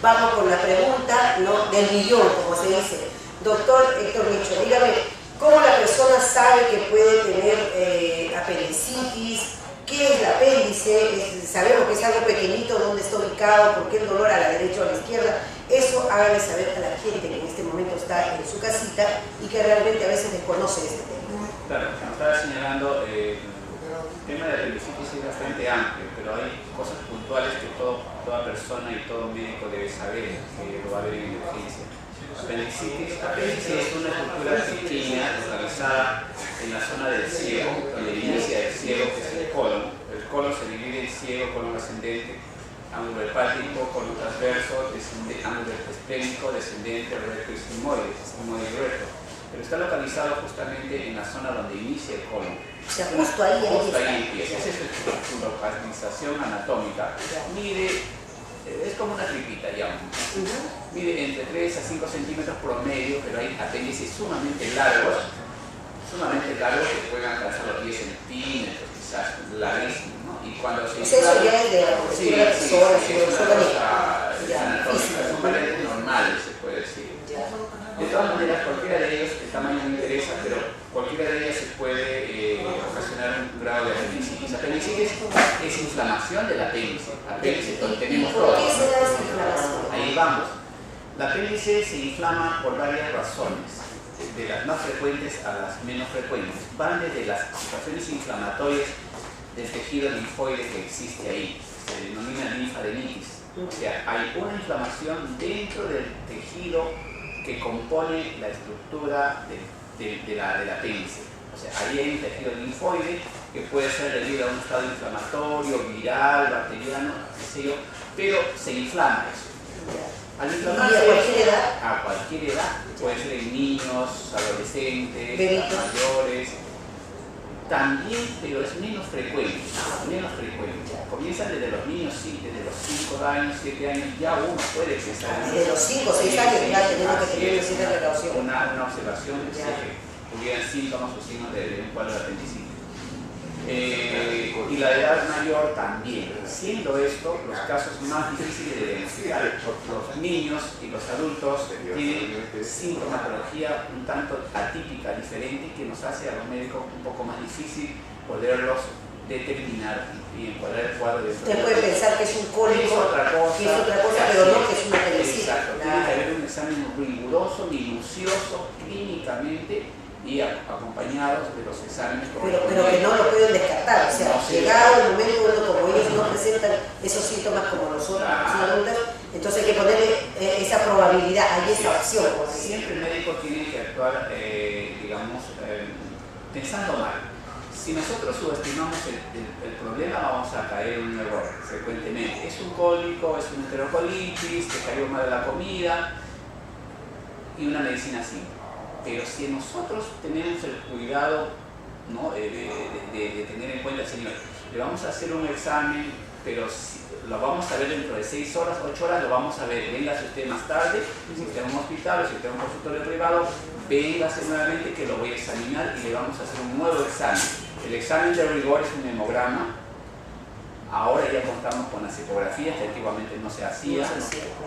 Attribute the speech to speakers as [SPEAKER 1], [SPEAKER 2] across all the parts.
[SPEAKER 1] vamos con la pregunta, ¿no?, del millón, como se dice. Doctor Héctor Micho, dígame, ¿cómo la persona sabe que puede tener apendicitis? ¿Qué es el apéndice? Sabemos que es algo pequeñito, dónde está ubicado, por qué el dolor a la derecha o a la izquierda. Eso háganle saber a la gente que en este momento está en su casita y que realmente a veces desconoce este tema.
[SPEAKER 2] Claro, como estaba señalando, el tema de la apendicitis es bastante amplio, pero hay cosas puntuales que toda persona y todo médico debe saber que lo va a ver en emergencia. Apendicitis es una estructura pequeña localizada en la zona del ciego, donde inicia el ciego, que es el colon. El colon se divide en ciego, colon ascendente, ángulo hepático, colon transverso, ángulo esplénico, descendente, recto y sigmoide y recto. Pero está localizado justamente en la zona donde inicia el colon.
[SPEAKER 1] O sea, justo ahí
[SPEAKER 2] empieza. Esa es su localización anatómica. Mide, es como una tripita ya. Mide entre 3 a 5 centímetros promedio, pero hay apéndices sumamente largos que pueden alcanzar los 10 centímetros, quizás larguísimos, ¿no? Y cuando se
[SPEAKER 1] eso ya es de la postura
[SPEAKER 2] son variantes normales, se puede decir. De todas maneras, cualquiera de ellos, el tamaño no interesa, pero cualquiera de ellas se puede ocasionar un grado de apendicitis. Apendicitis es inflamación del apéndice. Apéndice donde tenemos todo.
[SPEAKER 1] ¿Por qué se da esa inflamación?
[SPEAKER 2] Ahí vamos. La apéndice se inflama por varias razones, de las más frecuentes a las menos frecuentes. Van desde las situaciones inflamatorias del tejido linfoide que existe ahí. Se denomina linfadenitis. O sea, hay una inflamación dentro del tejido que compone la estructura del apéndice. O sea, ahí hay un tejido linfoide que puede ser debido a un estado inflamatorio, viral, bacteriano, qué sé yo, pero se inflama eso. Al inflamarse, a cualquier edad, puede ser en niños, adolescentes, mayores, también, pero es menos frecuente. Comienzan desde los niños, sí, desde los 5 años, 7 años, ya uno puede empezar.
[SPEAKER 1] Desde los 5 o 6 años ya tenemos que tener cierta precaución.
[SPEAKER 2] Una observación de que hubieran síntomas o signos de un cuadro de apendicitis. Y la edad mayor también. Siendo esto los casos más difíciles de identificar, porque los niños y los adultos tienen sintomatología un tanto atípica, diferente, que nos hace a los médicos un poco más difícil poderlos determinar y encuadrar el cuadro de enfermedad.
[SPEAKER 1] Usted puede pensar que es un cólico,
[SPEAKER 2] es otra cosa,
[SPEAKER 1] pero no que es una apendicitis.
[SPEAKER 2] Exacto, tiene que haber un examen riguroso, minucioso, clínicamente, y acompañados de los exámenes.
[SPEAKER 1] Pero que no lo pueden descartar, o sea, no, llegado el momento, como ellos no presentan esos síntomas como nosotros, los adultos, entonces hay que ponerle esa probabilidad, hay esa opción.
[SPEAKER 2] Siempre el médico tiene que actuar, pensando mal. Si nosotros subestimamos el problema, vamos a caer en un error frecuentemente. Es un cólico, es una enterocolitis, que cayó mal de la comida y una medicina así. Pero si nosotros tenemos el cuidado, ¿no?, de tener en cuenta, señor, le vamos a hacer un examen, pero lo vamos a ver dentro de 6 horas, 8 horas, lo vamos a ver. Véngase usted más tarde, si está en un hospital o si está en un consultorio privado, véngase nuevamente que lo voy a examinar y le vamos a hacer un nuevo examen. El examen de rigor es un hemograma. Ahora ya contamos con las ecografías, que antiguamente no se hacía,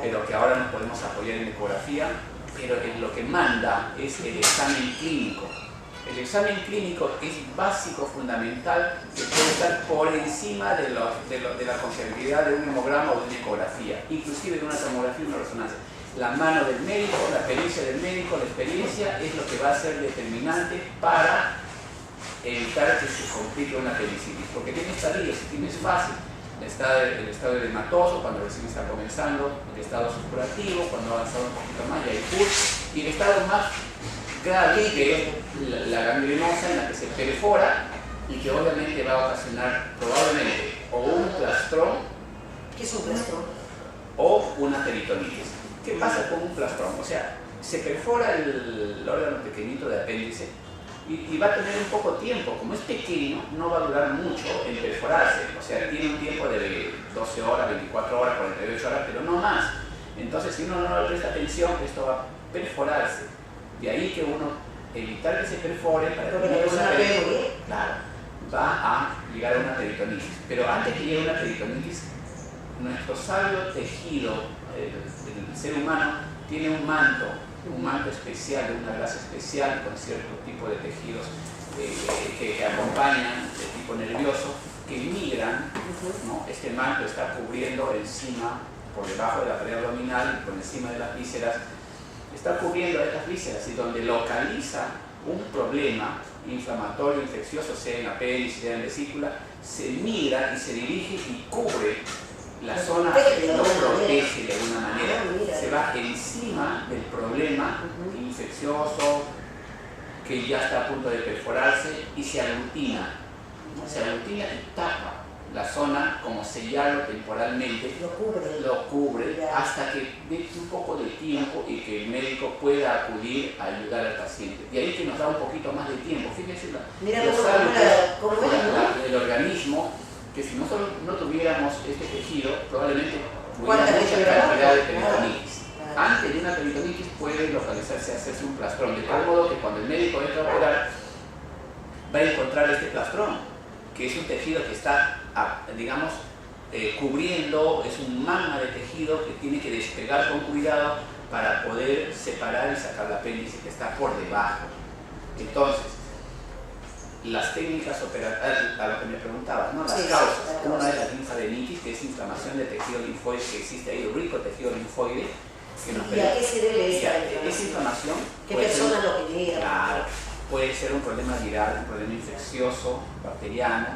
[SPEAKER 2] pero que ahora nos podemos apoyar en ecografía. Pero lo que manda es el examen clínico. El examen clínico es básico, fundamental, que puede estar por encima de la confiabilidad de un hemograma o de una ecografía, inclusive de una tomografía y una resonancia. La mano del médico, la pericia del médico, la experiencia es lo que va a ser determinante para evitar que se complique una apendicitis. Porque tiene estadios, es fácil. El estado edematoso, cuando recién está comenzando, el estado supurativo, cuando ha avanzado un poquito más, ya hay PUR, y el estado más grave, que es la ganglionosa, en la que se perfora y que obviamente va a ocasionar probablemente o un plastrón.
[SPEAKER 1] ¿Qué es un plastrón?
[SPEAKER 2] O una peritonitis. ¿Qué pasa con un plastrón? O sea, se perfora el órgano pequeñito de apéndice y va a tener un poco tiempo. Como es pequeño, no va a durar mucho en perforarse. O sea, tiene un tiempo de 12 horas, 24 horas, 48 horas, pero no más. Entonces, si uno no le presta atención, esto va a perforarse. De ahí que uno evitar que se perfore para tener una peritonitis. Claro, va a llegar a una peritonitis. Pero antes que llegue a una peritonitis, nuestro sabio tejido, el ser humano, tiene un manto especial, una grasa especial con cierto tipo de tejidos que acompañan el tipo nervioso, que migran, ¿no? Este manto está cubriendo encima, por debajo de la pared abdominal, por encima de las vísceras, está cubriendo estas vísceras y donde localiza un problema inflamatorio, infeccioso, sea en apéndice, sea en vesícula, se migra y se dirige y cubre la zona, lo protege de alguna manera, se va encima del problema infeccioso que ya está a punto de perforarse y se aglutina y tapa la zona, como sellarlo temporalmente, lo cubre hasta que dé un poco de tiempo y que el médico pueda acudir a ayudar al paciente. De ahí que nos da un poquito más de tiempo. Fíjense el organismo, que si nosotros no tuviéramos este tejido, probablemente hubiera mucha cantidad de peritonitis. Antes de una peritonitis puede localizarse, hacerse un plastrón, de tal modo que cuando el médico entra a operar, va a encontrar este plastrón, que es un tejido que está, digamos, cubriendo, es un magma de tejido que tiene que despegar con cuidado para poder separar y sacar el apéndice que está por debajo. Entonces, las técnicas operativas, a lo que me preguntabas, ¿no? Las causas. Una es la linfadenitis, que es inflamación del tejido linfoide, que existe ahí, rico tejido linfoide.
[SPEAKER 1] ¿Y a qué se debe
[SPEAKER 2] esa inflamación?
[SPEAKER 1] ¿Qué persona lo genera?
[SPEAKER 2] Claro, puede ser un problema viral, un problema infeccioso, bacteriano.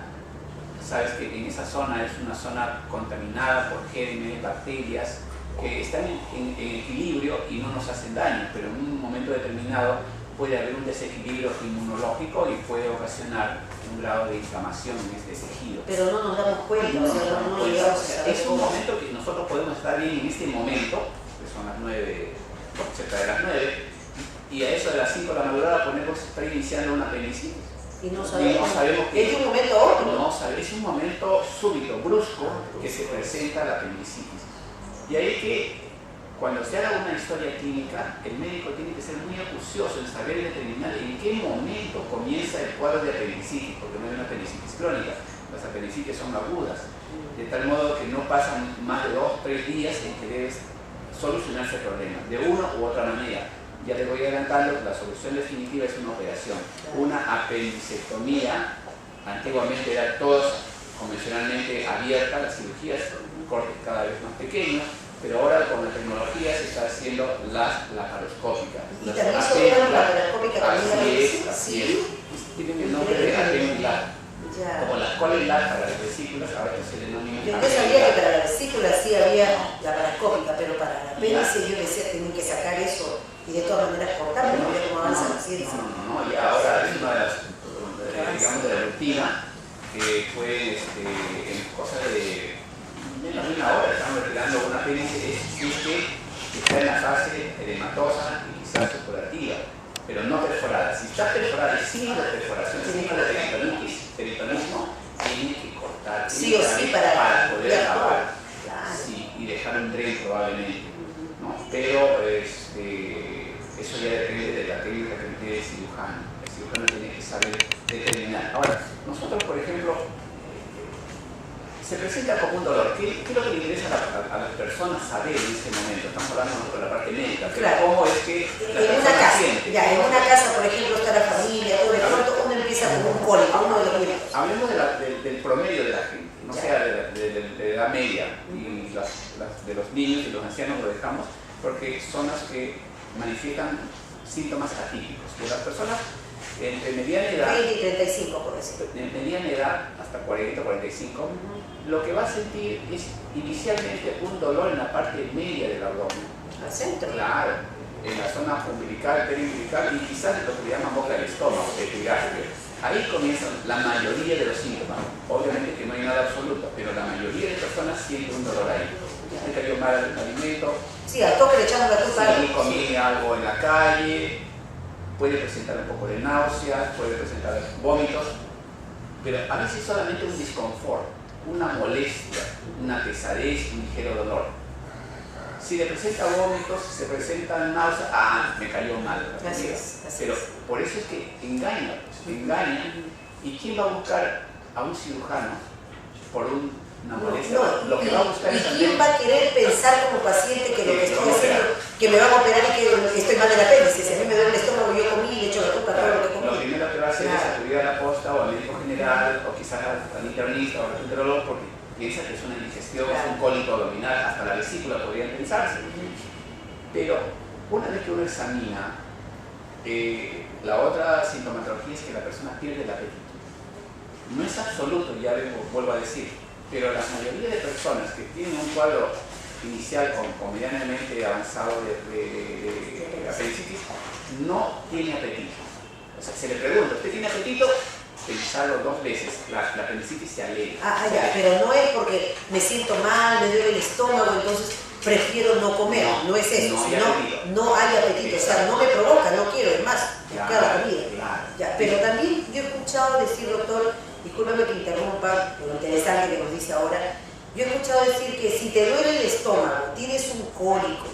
[SPEAKER 2] Sabes que en esa zona es una zona contaminada por gérmenes, bacterias, que están en equilibrio y no nos hacen daño, pero en un momento determinado puede haber un desequilibrio inmunológico y puede ocasionar un grado de inflamación en este tejido.
[SPEAKER 1] Pero no nos damos cuenta,
[SPEAKER 2] es un momento que nosotros podemos estar bien en este momento, que son las 9, cerca de las 9, y a eso de las 5 de la madrugada podemos estar iniciando una apendicitis.
[SPEAKER 1] Y no sabemos
[SPEAKER 2] que
[SPEAKER 1] es un momento óptimo.
[SPEAKER 2] No sabemos, es un momento súbito, brusco, que se presenta la apendicitis. Y ahí que cuando se haga una historia clínica, el médico tiene que ser muy acucioso en saber determinar en qué momento comienza el cuadro de apendicitis, porque no es una apendicitis crónica, las apendicitis son agudas, de tal modo que no pasan más de 2 o 3 días en que debes solucionarse el problema, de una u otra manera. Ya les voy adelantando que la solución definitiva es una operación, una apendicectomía. Antiguamente era todos convencionalmente abierta, las cirugías, cortes cada vez más pequeños, pero ahora con la tecnología se está haciendo las laparoscópicas.
[SPEAKER 1] ¿Y también son las laparoscópicas?
[SPEAKER 2] Así es. Tienen el nombre de apenilar. Como las colelas para las vesículas, ahora se denomina.
[SPEAKER 1] Yo sabía que para la vesícula sí había laparoscópica, pero para la apéndice yo decía que tienen que sacar eso y de todas maneras cortarlo, no veía cómo avanza la ciencia.
[SPEAKER 2] No, y ahora es una de las, digamos, de la rutina, que fue en cosas de menos de una hora, estamos retirando una apéndice, es que está en la fase edematosa y quizás supurativa, pero no perforada. Si está perforada y sigue la perforación, sigue la peritonismo, tiene que cortar,
[SPEAKER 1] sí o sí
[SPEAKER 2] para poder acabar, sí, y dejar un tren probablemente, ¿no? Pero eso ya depende de la técnica que tiene el cirujano. El cirujano tiene que saber determinar. Ahora, nosotros, por ejemplo, se presenta como un dolor. ¿Qué es lo que le interesa a las personas saber en este momento? Estamos hablando de la parte médica, pero
[SPEAKER 1] claro.
[SPEAKER 2] ¿cómo es que la
[SPEAKER 1] en una casa,
[SPEAKER 2] siente?
[SPEAKER 1] ya, en una casa, por ejemplo, está la familia, todo de pronto uno empieza con un cólico, uno de los niños.
[SPEAKER 2] Hablemos del promedio de la gente, no sea de la media, y de los niños y los ancianos lo dejamos, porque son las que manifiestan síntomas atípicos. De las personas entre mediana edad,
[SPEAKER 1] 20 y 35 por decirlo.
[SPEAKER 2] de mediana edad hasta 40 o 45, lo que va a sentir es inicialmente un dolor en la parte media del abdomen.
[SPEAKER 1] Al centro.
[SPEAKER 2] Claro, en la zona umbilical, periumbilical y quizás lo que le llaman boca del estómago, epigastrio. Ahí comienzan la mayoría de los síntomas. Obviamente que no hay nada absoluto, pero la mayoría de personas sienten un dolor ahí. Me cayó mal el alimento.
[SPEAKER 1] Sí, al toque le echamos la culpa.
[SPEAKER 2] Si comí algo en la calle, puede presentar un poco de náuseas, puede presentar vómitos, pero a veces solamente un disconfort, una molestia, una pesadez, un ligero dolor. Si le presenta vómitos, si se presenta náuseas, me cayó mal.
[SPEAKER 1] Así es.
[SPEAKER 2] Pero por eso es que engañan. ¿Y quién va a buscar a un cirujano por un una molestia.
[SPEAKER 1] No,
[SPEAKER 2] Lo que va a buscar
[SPEAKER 1] ¿y
[SPEAKER 2] es
[SPEAKER 1] quién va a querer pensar como paciente que lo que estoy haciendo, que me van a operar y que estoy mal de la apéndice? Si a mí me duele el estómago, yo comí y le echo la culpa a todo lo que comí.
[SPEAKER 2] Lo primero que va a hacer es acudir a la posta o al médico general o quizás al internista o al gastroenterólogo porque piensa que es una indigestión, es un cólico abdominal, hasta la vesícula podría pensarse. Pero una vez que uno examina, la otra sintomatología es que la persona pierde el apetito. No es absoluto, ya vuelvo a decir, pero la mayoría de personas que tienen un cuadro inicial o medianamente avanzado de apendicitis no tiene apetito. O sea, se le pregunta, ¿usted tiene apetito? Pensarlo 2 veces, la apendicitis se aleja.
[SPEAKER 1] Ya, pero no es porque me siento mal, me duele el estómago, entonces prefiero no comer, no es eso, sino no hay apetito, o sea, no me provoca, no quiero, es más, buscar la comida. Ya, pero también yo he escuchado decir, doctor, discúlpame que interrumpa, lo interesante que nos dice ahora, yo he escuchado decir que si te duele el estómago, tienes un cólico,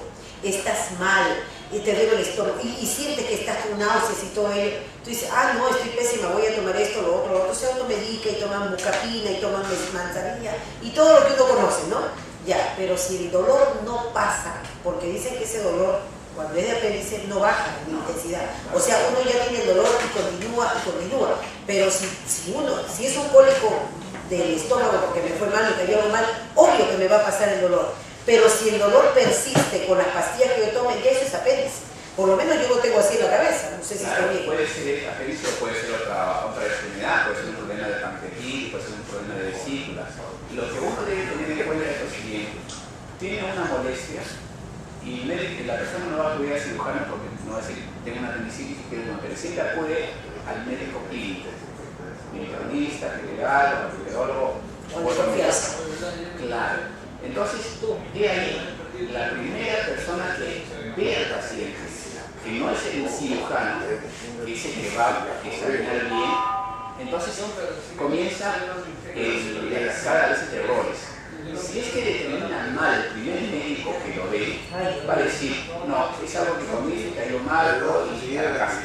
[SPEAKER 1] estás mal, y te duele el estómago, y sientes que estás con náuseas y todo ello, tú dices, no, estoy pésima, voy a tomar esto, lo otro, se automedica y toman bucapina y toman manzanilla, y todo lo que uno conoce, ¿no? Ya, pero si el dolor no pasa, porque dicen que ese dolor, cuando es de apéndice, no baja en intensidad. O sea, uno ya tiene el dolor y continúa. Pero si es un cólico del estómago porque me fue mal, me cayó mal, obvio que me va a pasar el dolor. Pero si el dolor persiste con las pastillas que yo tome, ya eso es apéndice. Por lo menos yo lo tengo así en la cabeza, no sé si está bien.
[SPEAKER 2] Puede ser apéndice o puede ser otra enfermedad, puede ser un problema de pancreatitis, puede ser un problema de vesícula. Lo que uno debe tener en cuenta es lo siguiente: tiene una molestia y la persona no va a acudir al cirujano porque no va a decir tengo una apendicitis y quiero una, pero siempre acude al médico clínico, internista, general, ortopedólogo o otro médico. Claro. Entonces, he ahí la primera persona que ve al paciente, que no es el cirujano, que es el que va a examinar bien, entonces comienza el atacar a veces errores. Si es que determina mal el primer médico que lo ve, va a decir, no, es algo que comí, se cayó mal y a la casa.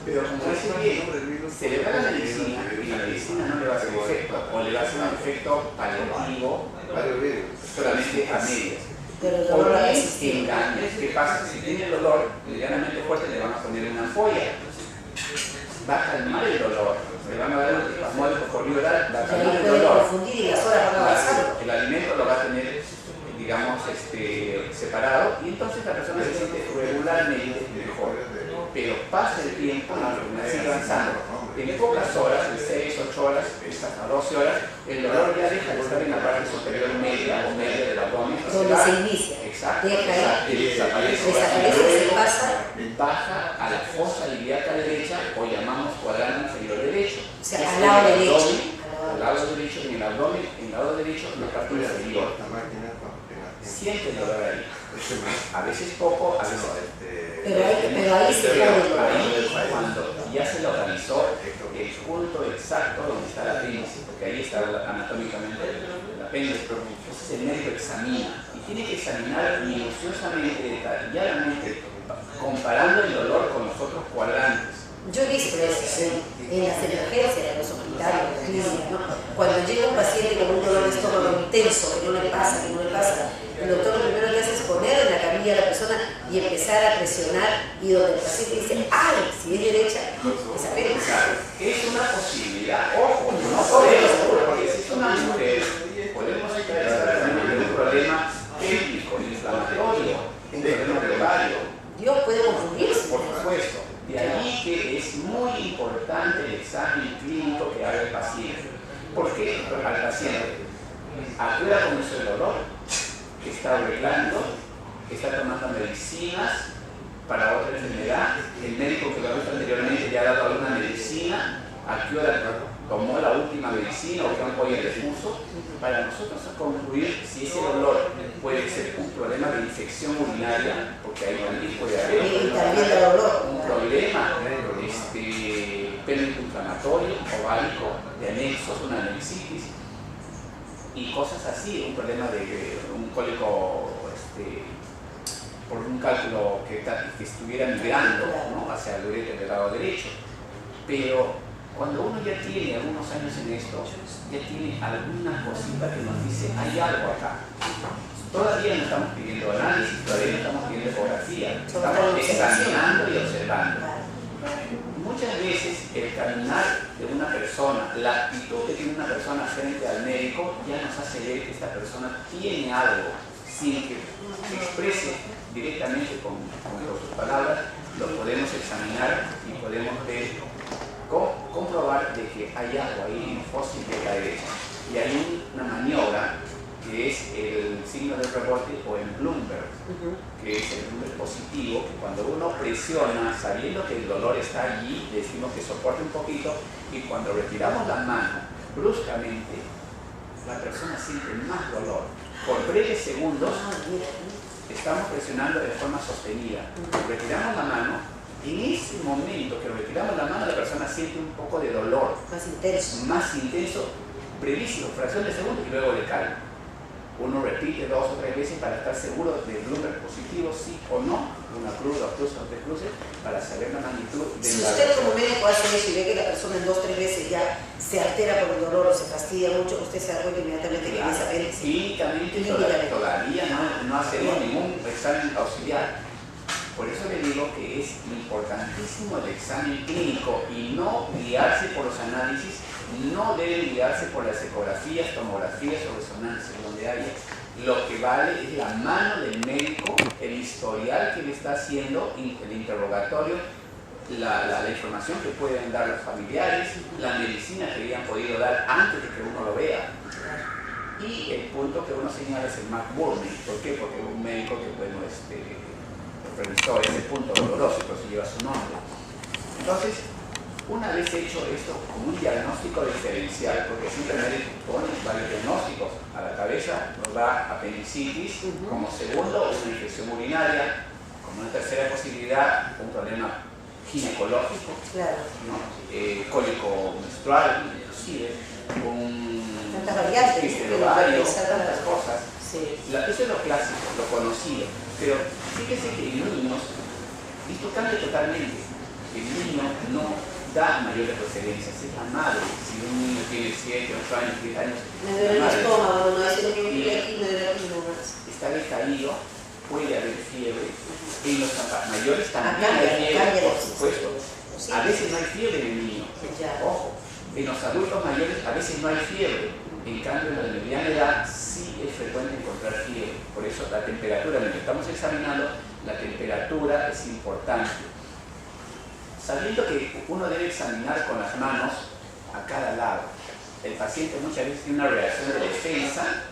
[SPEAKER 2] Pero como dice bien, se le da la medicina y la medicina no le va a hacer efecto, o le va a hacer un efecto paliativo solamente a medias. O bien engaña. ¿Qué pasa? Si tiene el dolor medianamente fuerte, le van a poner una ampolla. Va a calmar el dolor. Le van a dar un espasmódico por oral, va a calmar el dolor. El alimento lo va a tener, digamos, separado, y entonces la persona se siente regularmente mejor. Pero pasa el tiempo y la enfermedad sigue avanzando. En pocas horas, en 6, 8 horas, hasta 12 horas, el dolor ya deja de estar en la parte superior media o media del abdomen.
[SPEAKER 1] Donde se inicia.
[SPEAKER 2] Exacto.
[SPEAKER 1] Desaparece, se pasa.
[SPEAKER 2] Baja a la fosa ilíaca derecha, o llamamos cuadrante inferior derecho.
[SPEAKER 1] O sea, al lado derecho.
[SPEAKER 2] Al lado derecho, en el abdomen, en el lado derecho, en la parte inferior. Siente el dolor ahí. A veces poco, a veces.
[SPEAKER 1] Pero ahí se pone el dolor.
[SPEAKER 2] Cuando ya se localizó el punto exacto donde está la apéndice, porque ahí está anatómicamente el apéndice, entonces el médico examina y tiene que examinar minuciosamente, detalladamente, comparando el dolor con los otros cuadrantes.
[SPEAKER 1] Yo he visto eso en las emergencias, en los hospitales, en las clínicas, ¿no? Cuando llega un paciente con un dolor de estómago intenso, que no le pasa, el doctor lo primero que hace es poner en la camilla a la persona y empezar a presionar, y donde el paciente dice, ¡ay! Si es derecha, es apéndice.
[SPEAKER 2] Es una posibilidad, ojo, no podemos, porque si es una mujer, podemos estar teniendo un problema pélvico, inflamatorio, un problema ovario.
[SPEAKER 1] Dios puede confundirse.
[SPEAKER 2] Por supuesto. De ahí que es muy importante el examen clínico que haga el paciente. ¿Por qué? Al paciente acuda con ese dolor, que está arreglando, que está tomando medicinas para otra enfermedad, el médico que lo ha visto anteriormente le ha dado alguna medicina, tomó la última medicina o que ampolla le puso, para nosotros concluir si ese dolor puede ser un problema de infección urinaria, porque ahí también puede haber un problema pélvico inflamatorio, ovárico, de anexos, una anexis y cosas así, un problema de un cólico por un cálculo que estuviera migrando, ¿no?, hacia el ureter del lado derecho. Pero Cuando uno ya tiene algunos años en esto, ya tiene alguna cosita que nos dice, hay algo acá. Todavía no estamos pidiendo análisis, todavía no estamos pidiendo ecografía, estamos examinando y observando. Muchas veces el caminar de una persona, la actitud que tiene una persona frente al médico, ya nos hace ver que esta persona tiene algo, sin que se exprese directamente con sus palabras, lo podemos examinar y podemos ver, comprobar de que hay algo ahí en el fósil de la derecha. Y hay una maniobra que es el signo del rebote o el Bloomberg, que es el Bloomberg positivo, que cuando uno presiona, sabiendo que el dolor está allí, decimos que soporte un poquito, y cuando retiramos la mano bruscamente, la persona siente más dolor. Por breves segundos estamos presionando de forma sostenida. Retiramos la mano, en ese momento que retiramos la mano, la persona siente un poco de dolor. Más intenso, brevísimo, fracción de segundo, y luego le cae. Uno repite 2 o 3 veces para estar seguro del Bloomberg positivo, sí o no, una cruz, 2 cruces o 3 cruces, para saber la magnitud de
[SPEAKER 1] si usted como médico hace eso y ve que la persona en 2 o 3 veces ya se altera por el dolor o se fastidia mucho, usted se da cuenta inmediatamente que tiene esa apéndice.
[SPEAKER 2] Clínicamente todavía no hacemos ningún examen auxiliar. Por eso le digo que es importantísimo el examen clínico y no guiarse por los análisis, no deben guiarse por las ecografías, tomografías o resonancias, donde haya. Lo que vale es la mano del médico, el historial que le está haciendo, el interrogatorio, la información que pueden dar los familiares, la medicina que habían podido dar antes de que uno lo vea. Y el punto que uno señala es el McBurney. ¿Por qué? Porque es un médico que revisó ese punto doloroso, pues lleva su nombre. Entonces, una vez hecho esto como un diagnóstico diferencial, porque simplemente pone varios diagnósticos a la cabeza, nos da apendicitis, como segundo una infección urinaria, como una tercera posibilidad un problema ginecológico, ¿no? Cólico menstrual, inclusive,
[SPEAKER 1] tantas variantes,
[SPEAKER 2] tantas cosas.
[SPEAKER 1] Sí.
[SPEAKER 2] Eso es lo clásico, lo conocido, pero fíjese que en niños esto cambia totalmente. El niño no da mayores referencias, es la madre. Si un niño tiene 7, 8 años, 10 años,
[SPEAKER 1] me duele el estómago, no es lo que vive aquí, me duele aquí nomás.
[SPEAKER 2] Está decaído, puede haber fiebre, en los mayores también hay fiebre, por supuesto. A veces no hay fiebre en el niño, ojo. En los adultos mayores a veces no hay fiebre, en cambio en la de mediana edad sí es frecuente encontrar fiebre. Por eso la temperatura, mientras estamos examinando, la temperatura es importante. Sabiendo que uno debe examinar con las manos a cada lado. El paciente muchas veces tiene una reacción de defensa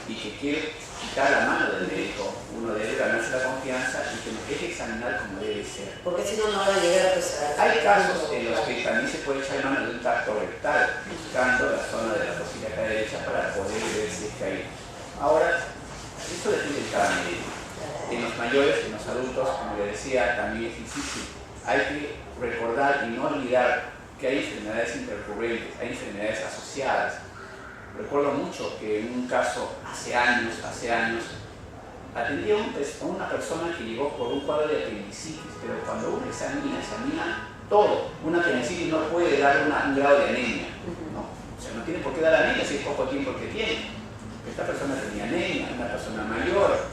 [SPEAKER 2] y que quiere quitar la mano del médico. Uno debe ganarse la confianza y que nos deje examinar como debe ser.
[SPEAKER 1] Porque si no, no va a llegar pues, a...
[SPEAKER 2] Hay casos en los que también se puede echar mano de un tacto rectal, buscando la zona de la costilla acá derecha para poder ver si es que hay. Ahora, esto depende de cada médico. En los mayores, en los adultos, como le decía, también es difícil. Hay que recordar y no olvidar que hay enfermedades intercurrentes, hay enfermedades asociadas. Recuerdo mucho que en un caso hace años, atendí a una persona que llegó por un cuadro de apendicitis, pero cuando uno examina todo. Una apendicitis no puede dar un grado de anemia, ¿no? O sea, no tiene por qué dar anemia si es poco tiempo que tiene. Esta persona tenía anemia, una persona mayor.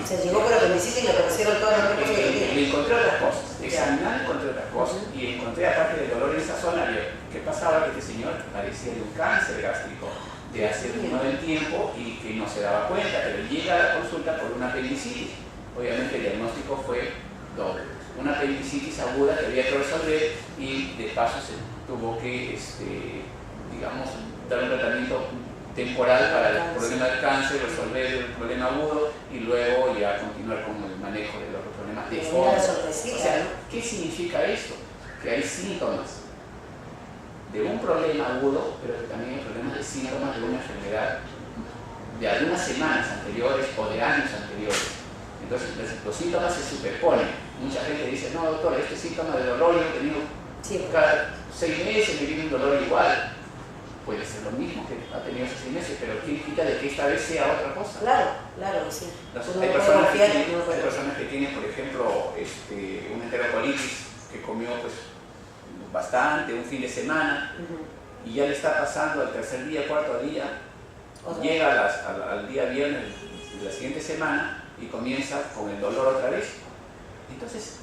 [SPEAKER 1] Se llegó por apendicitis y le aparecieron todas las cosas que tenía.
[SPEAKER 2] Y encontré otras cosas, examinar encontré otras cosas, y encontré aparte del dolor en esa zona, que pasaba que este señor padecía de un cáncer gástrico de hace un buen tiempo y que no se daba cuenta, pero llega a la consulta por una apendicitis. Obviamente el diagnóstico fue doble, una apendicitis aguda que había que resolver y de paso se tuvo que, digamos, dar un tratamiento temporal para el problema del cáncer, resolver el problema agudo y luego ya continuar con el manejo de los problemas de fondo. O sea, ¿qué significa esto? Que hay síntomas de un problema agudo, pero que también hay problemas de síntomas de una enfermedad de algunas semanas anteriores o de años anteriores. Entonces los síntomas se superponen. Mucha gente dice, no doctor, este síntoma de dolor yo he tenido cada 6 meses, me viene un dolor igual. Puede ser lo mismo que ha tenido hace 6 meses, pero ¿quién quita de que esta vez sea otra cosa?
[SPEAKER 1] Claro, sí.
[SPEAKER 2] Hay personas que tienen, por ejemplo, una enterocolitis que comió pues, bastante, un fin de semana, y ya le está pasando al tercer día, cuarto día, llega al día viernes de la siguiente semana y comienza con el dolor otra vez. Entonces,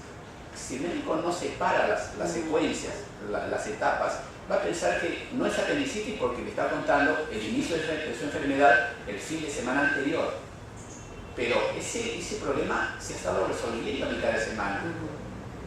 [SPEAKER 2] si el médico no separa las secuencias, las etapas, va a pensar que no es apendicitis porque le está contando el inicio de su enfermedad el fin de semana anterior. Pero ese problema se ha estado resolviendo a mitad de semana.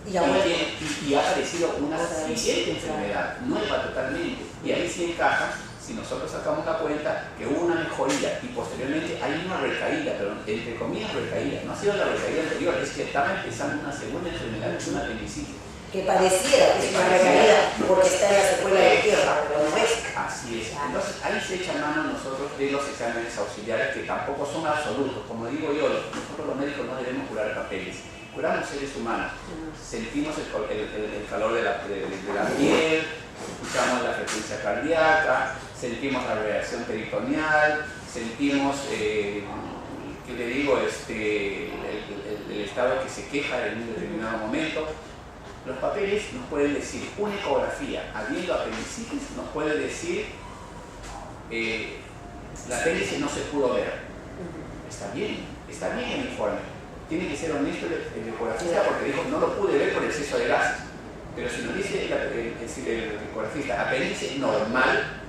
[SPEAKER 2] Y ha aparecido una siguiente enfermedad, nueva totalmente. Y ahí sí encaja, si nosotros sacamos la cuenta, que hubo una mejoría y posteriormente hay una recaída, pero entre comillas recaída. No ha sido la recaída anterior, es que estaba empezando una segunda enfermedad, que es una apendicitis.
[SPEAKER 1] Que pareciera que es una recaída porque está en la secuela de tierra, pero no es.
[SPEAKER 2] Así es. Entonces ahí se echa mano nosotros de los exámenes auxiliares que tampoco son absolutos. Como digo yo, nosotros los médicos no debemos curar papeles, curamos seres humanos. Sentimos el calor de la piel, escuchamos la frecuencia cardíaca, sentimos la reacción peritoneal, sentimos, ¿qué le digo? El estado que se queja en un determinado momento. Los papeles nos pueden decir, una ecografía, habiendo apendicitis, nos puede decir la apéndice no se pudo ver. Está bien el informe. Tiene que ser honesto el ecografista porque dijo, no lo pude ver por exceso de gases. Pero si nos dice el ecografista, apéndice normal,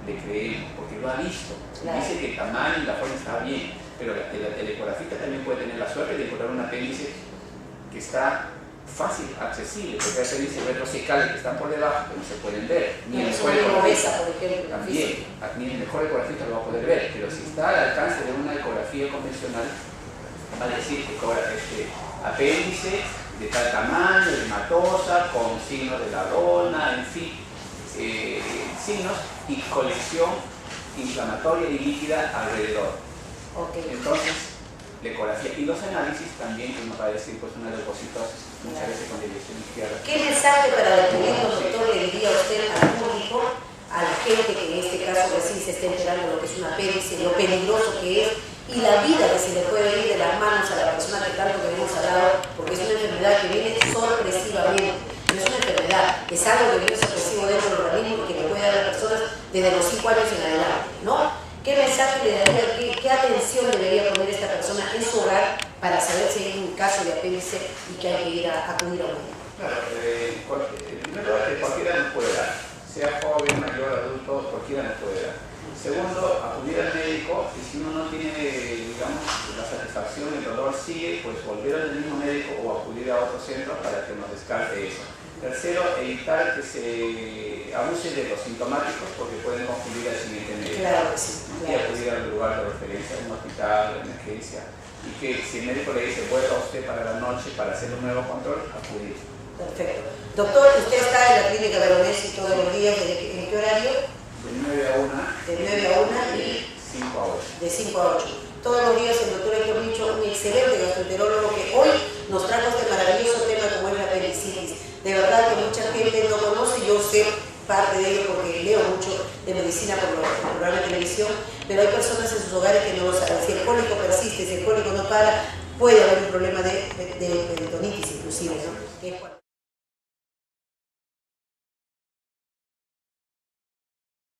[SPEAKER 2] le creemos porque lo ha visto. Dice que el tamaño y la forma está bien. Pero el ecografista también puede tener la suerte de encontrar un apéndice que está fácil, accesible, porque hay apéndices retrocecales que están por debajo que no se pueden ver. Ni el mejor ecografista, también, ni el mejor ecografista lo va a poder ver, pero si está al alcance de una ecografía convencional, va a decir que apéndice de tal tamaño, hematosa, con signos de la dona, en fin, signos y colección inflamatoria y líquida alrededor. Entonces, la ecografía y los análisis también que nos va a decir pues una leucocitosis, muchas veces con dirección izquierda.
[SPEAKER 1] ¿Qué mensaje para definir, doctor, le diría usted al público, a la gente que en este caso recién se está enterando de lo que es una apéndice, lo peligroso que es y la vida que se le puede ir de las manos a la persona que tanto que hemos hablado, porque es una enfermedad que viene sorpresivamente, no es una enfermedad, es algo que viene sorpresivo dentro del organismo y que le puede dar a las personas desde los 5 años en adelante, ¿no? ¿Qué mensaje le daría, qué atención debería poner esta persona en su hogar para saber si hay un caso de apéndice y que hay que ir a acudir a un médico?
[SPEAKER 2] Claro, primero que cualquiera nos puede dar, sea joven, mayor, adulto, cualquiera nos puede dar. Segundo, acudir al médico y si uno no tiene, digamos, la satisfacción, el dolor sigue, pues volver al mismo médico o acudir a otro centro para que nos descarte eso. Tercero, evitar que se abuse de los sintomáticos porque pueden confundir al siguiente médico.
[SPEAKER 1] Claro que sí.
[SPEAKER 2] Y acudir al lugar de referencia, un hospital, emergencia. Y que si el médico le dice, vuelva usted para la noche para hacer un nuevo control, acudir.
[SPEAKER 1] Perfecto. Doctor, usted está en la clínica Veronesi todos los días, ¿en qué horario?
[SPEAKER 2] De 9 a 1.
[SPEAKER 1] De 9 a 1 y
[SPEAKER 2] 5 a 8.
[SPEAKER 1] De 5 a 8. Todos los días el doctor Héctor Micho, un excelente gastroenterólogo que hoy nos trajo este maravilloso tema como es la apendicitis. De verdad que mucha gente no conoce, yo sé parte de ello porque leo mucho de medicina por los programas de televisión, pero hay personas en sus hogares que no lo saben. Si el cólico persiste, si el cólico no para, puede haber un problema de peritonitis inclusive, ¿no?